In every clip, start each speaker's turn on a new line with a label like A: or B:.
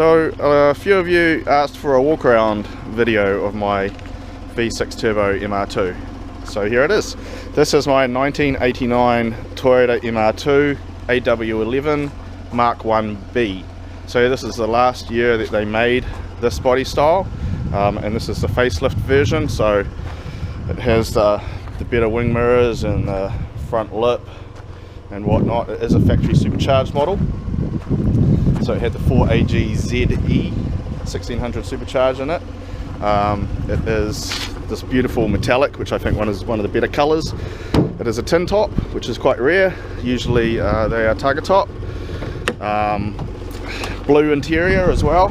A: So a few of you asked for a walk around video of my V6 Turbo MR2. So here it is. This is my 1989 Toyota MR2 AW11 Mark 1B. So this is the last year that they made this body style, and this is the facelift version. So it has the better wing mirrors and the front lip and whatnot. It is a factory supercharged model. So it had the 4AG ZE 1600 supercharge in it. It is this beautiful metallic, which I think is one of the better colours. It is a tin top, which is quite rare. Usually they are target top. Blue interior as well.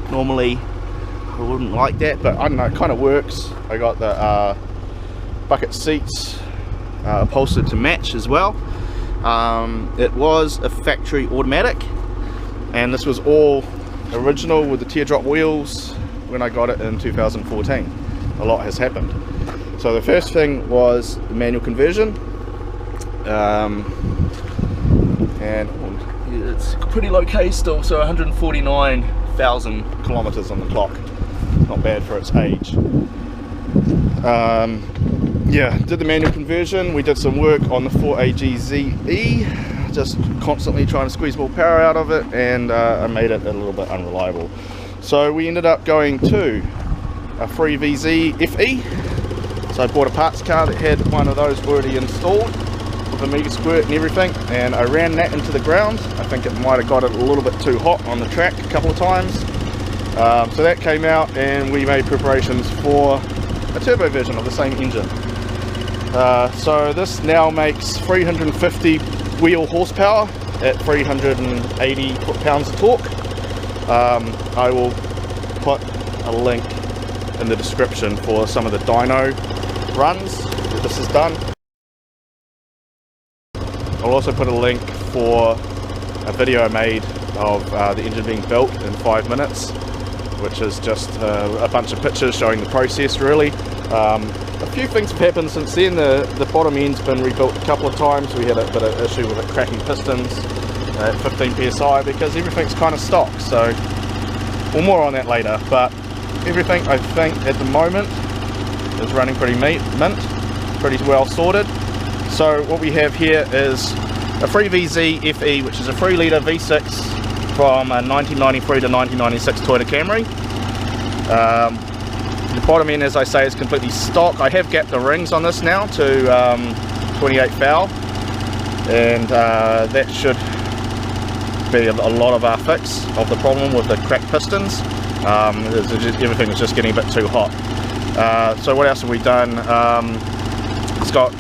A: Normally I wouldn't like that, but I don't know, it kind of works. I got the bucket seats upholstered to match as well. It was a factory automatic, and this was all original with the teardrop wheels when I got it in 2014. A lot has happened. So the first thing was the manual conversion, and it's pretty low K still, so 149,000 kilometers on the clock. Not bad for its age. Yeah, did the manual conversion. We did some work on the 4AG ZE, just constantly trying to squeeze more power out of it, and I made it a little bit unreliable. So we ended up going to a free VZ FE. So I bought a parts car that had one of those already installed with a meter squirt and everything, and I ran that into the ground. I think it might have got it a little bit too hot on the track a couple of times. So that came out, and we made preparations for a turbo version of the same engine. So this now makes 350 wheel horsepower at 380 foot-pounds of torque. I will put a link in the description for some of the dyno runs that this is done. I'll also put a link for a video I made of the engine being built in 5 minutes, which is just a bunch of pictures showing the process really. A few things have happened since then. The bottom end's been rebuilt a couple of times. We had a bit of issue with it cracking pistons at 15 psi because everything's kind of stock, so well, more on that later. But everything I think at the moment is running pretty mint, pretty well sorted. So what we have here is a free VZ FE, which is a 3 litre V6 from a 1993 to 1996 Toyota Camry. The bottom end, as I say, is completely stock. I have gapped the rings on this now to 28 thou, and that should be a lot of our fix of the problem with the cracked pistons. Everything was just getting a bit too hot. So what else have we done? It's got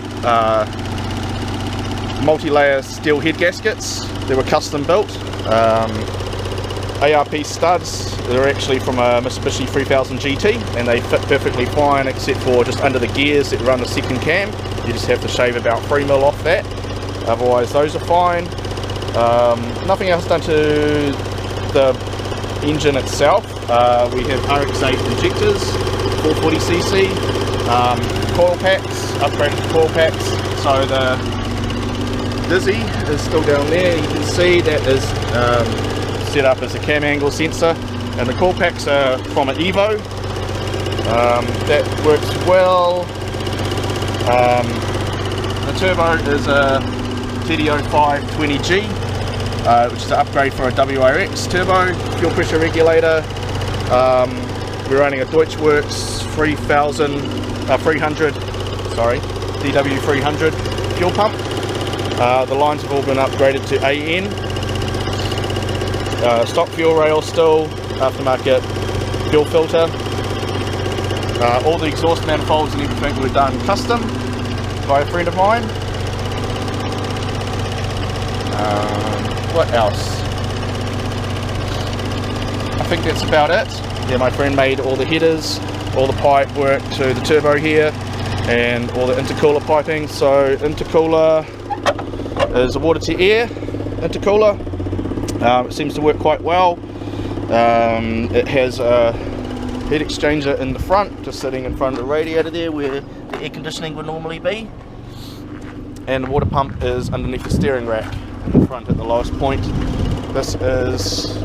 A: multi-layer steel head gaskets. They were custom built. ARP studs. They're actually from a Mitsubishi 3000 GT, and they fit perfectly fine except for just under the gears that run the second cam. You just have to shave about 3mm off that. Otherwise those are fine. Nothing else done to the engine itself. We have RX-8 injectors, 440cc, coil packs, upgraded coil packs. So the Dizzy is still down there. You can see that is set up as a cam angle sensor, and the coil packs are from an Evo. That works well. The turbo is a TDO5 20G, which is an upgrade for a WRX turbo. Fuel pressure regulator. We're running a Deutschwerks 300 DW300 fuel pump. The lines have all been upgraded to AN. Stock fuel rail still, aftermarket fuel filter. All the exhaust manifolds and everything were done custom by a friend of mine. What else? I think that's about it. Yeah, my friend made all the headers, all the pipe work to the turbo here, and all the intercooler piping. So intercooler is a water to air intercooler. It seems to work quite well. It has a heat exchanger in the front, just sitting in front of the radiator there where the air conditioning would normally be. And the water pump is underneath the steering rack in the front at the lowest point. This is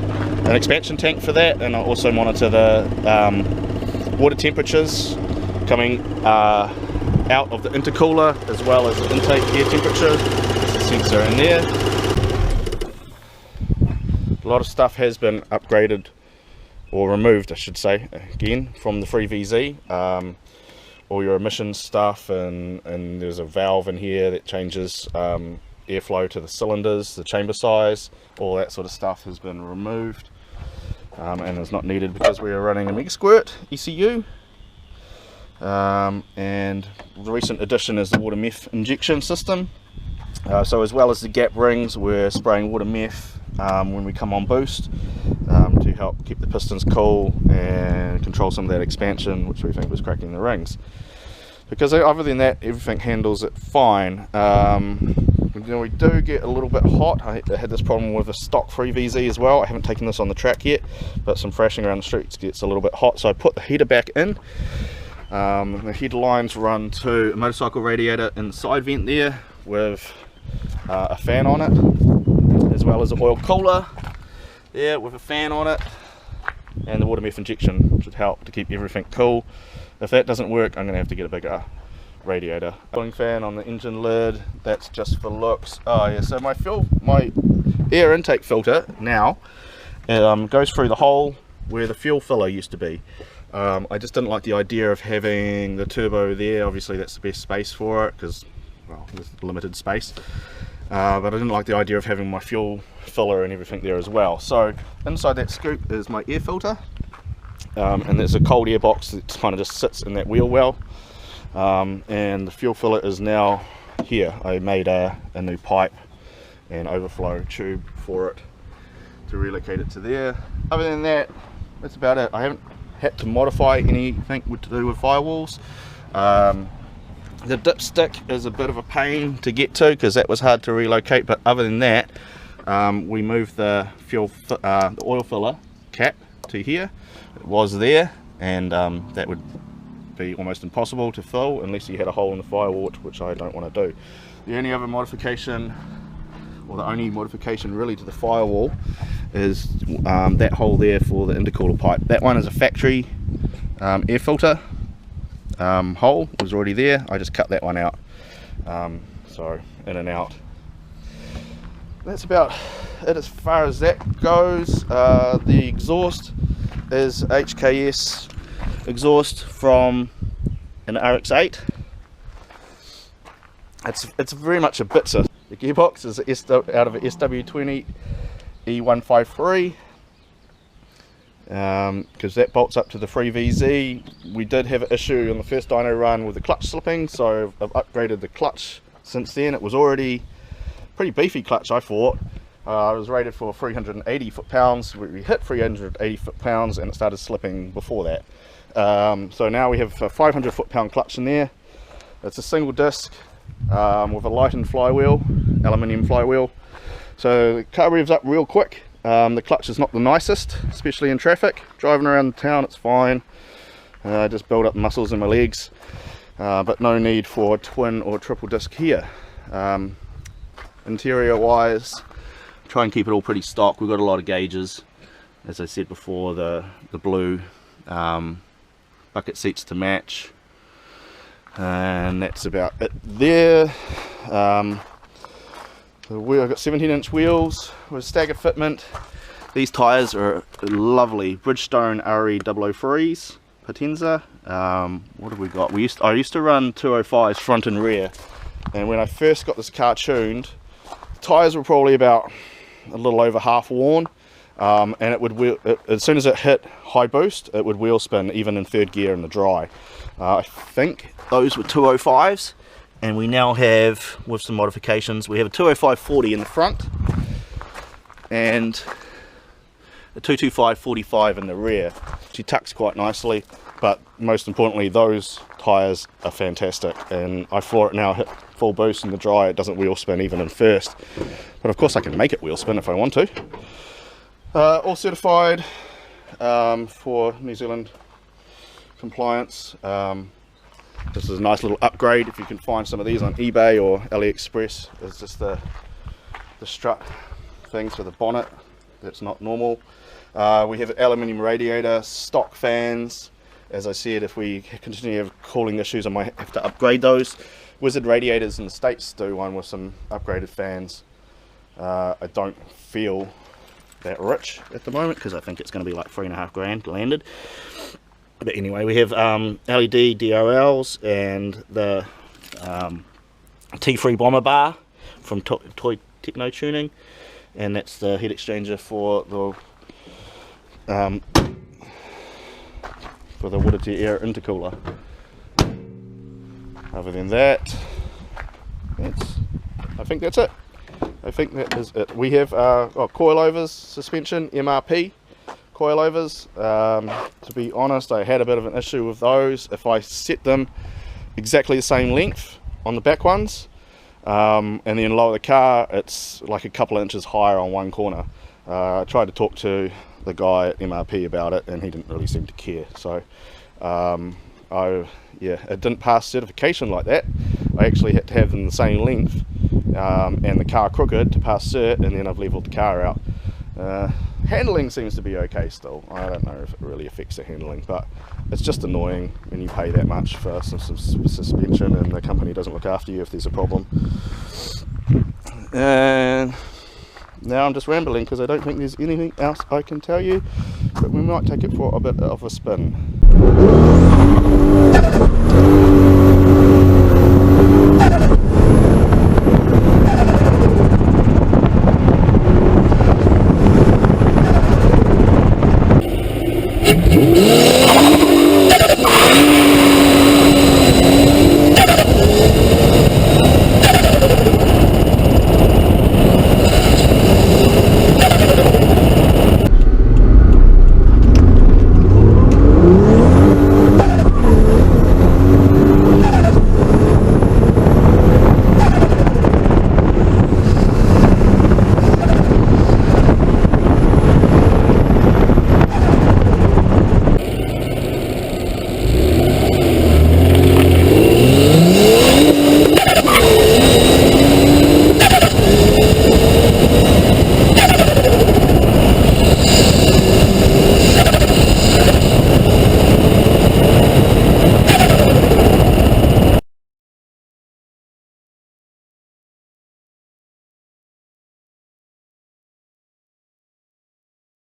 A: an expansion tank for that, and I also monitor the water temperatures coming out of the intercooler, as well as the intake air temperature. There's a sensor in there. A lot of stuff has been upgraded, or removed I should say, again from the free VZ. All your emissions stuff, and there's a valve in here that changes airflow to the cylinders, the chamber size, all that sort of stuff has been removed, and is not needed because we are running a Mega Squirt ECU. And the recent addition is the water meth injection system. So as well as the gap rings, we're spraying water meth when we come on boost, to help keep the pistons cool and control some of that expansion, which we think was cracking the rings. Because other than that, everything handles it fine. We do get a little bit hot. I had this problem with a stock free VZ as well. I haven't taken this on the track yet, but some thrashing around the streets gets a little bit hot, so I put the heater back in. The heater lines run to a motorcycle radiator in the side vent there with a fan on it, as well as an oil cooler there with a fan on it, and the water meth injection should help to keep everything cool. If that doesn't work, I'm going to have to get a bigger radiator. Cooling fan on the engine lid, that's just for looks. Oh yeah, so my air intake filter now goes through the hole where the fuel filler used to be. I just didn't like the idea of having the turbo there. Obviously that's the best space for it, because, well, there's limited space. But I didn't like the idea of having my fuel filler and everything there as well. So inside that scoop is my air filter, and there's a cold air box that kind of just sits in that wheel well, and the fuel filler is now here. I made a new pipe and overflow tube for it to relocate it to there. Other than that, that's about it. I haven't had to modify anything to do with firewalls. The dipstick is a bit of a pain to get to because that was hard to relocate, but other than that, we moved the the oil filler cap to here. It was there, and that would be almost impossible to fill unless you had a hole in the firewall, which I don't want to do. The only other modification, or the only modification really to the firewall, is that hole there for the intercooler pipe. That one is a factory air filter hole, was already there. I just cut that one out, so in and out. That's about it as far as that goes. The exhaust is HKS exhaust from an RX-8. It's very much a Bitzer. The gearbox is out of a SW20 E153, because that bolts up to the free VZ. We did have an issue on the first dyno run with the clutch slipping, so I've upgraded the clutch since then. It was already pretty beefy clutch, I thought. It was rated for 380 foot-pounds. We hit 380 foot-pounds and it started slipping before that. So now we have a 500 foot-pound clutch in there. It's a single disc with a lightened flywheel, aluminium flywheel. So the car revs up real quick. The clutch is not the nicest, especially in traffic. Driving around town, it's fine. Just build up muscles in my legs, but no need for a twin or triple disc here. Interior wise, try and keep it all pretty stock. We've got a lot of gauges, as I said before, the blue bucket seats to match, and that's about it there. The wheel, I've got 17-inch wheels with stagger fitment. These tyres are lovely Bridgestone RE003s Potenza. What have we got? I used to run 205s front and rear, and when I first got this car tuned, the tyres were probably about a little over half worn, and it would wheel, as soon as it hit high boost, it would wheel spin even in third gear in the dry. I think those were 205s, and we now have, with some modifications, we have a 205/40 in the front and a 225/45 in the rear. She tucks quite nicely, but most importantly, those tyres are fantastic, and I floor it now, hit full boost in the dry, it doesn't wheel spin even in first, but of course I can make it wheel spin if I want to. All certified for New Zealand compliance. This is a nice little upgrade if you can find some of these on eBay or AliExpress. It's just the strut things for the bonnet. that's not normal. We have aluminium radiator, stock fans. As I said, if we continue to have cooling issues, I might have to upgrade those. Wizard radiators in the States do one with some upgraded fans. I don't feel that rich at the moment because I think it's going to be like $3.5 landed. But anyway, we have LED DRLs and the T3 bomber bar from Toy Techno Tuning, and that's the heat exchanger for the water to air intercooler. Other than that, I think that's it. I think that is it. We have coilovers, suspension, MRP coilovers. To be honest, I had a bit of an issue with those. If I set them exactly the same length on the back ones, and then lower the car, it's like a couple of inches higher on one corner. I tried to talk to the guy at MRP about it, and he didn't really seem to care. So it didn't pass certification like that. I actually had to have them the same length and the car crooked to pass cert, and then I've leveled the car out. Handling seems to be okay still. I don't know if it really affects the handling, but it's just annoying when you pay that much for some suspension and the company doesn't look after you if there's a problem. And now I'm just rambling because I don't think there's anything else I can tell you, but we might take it for a bit of a spin.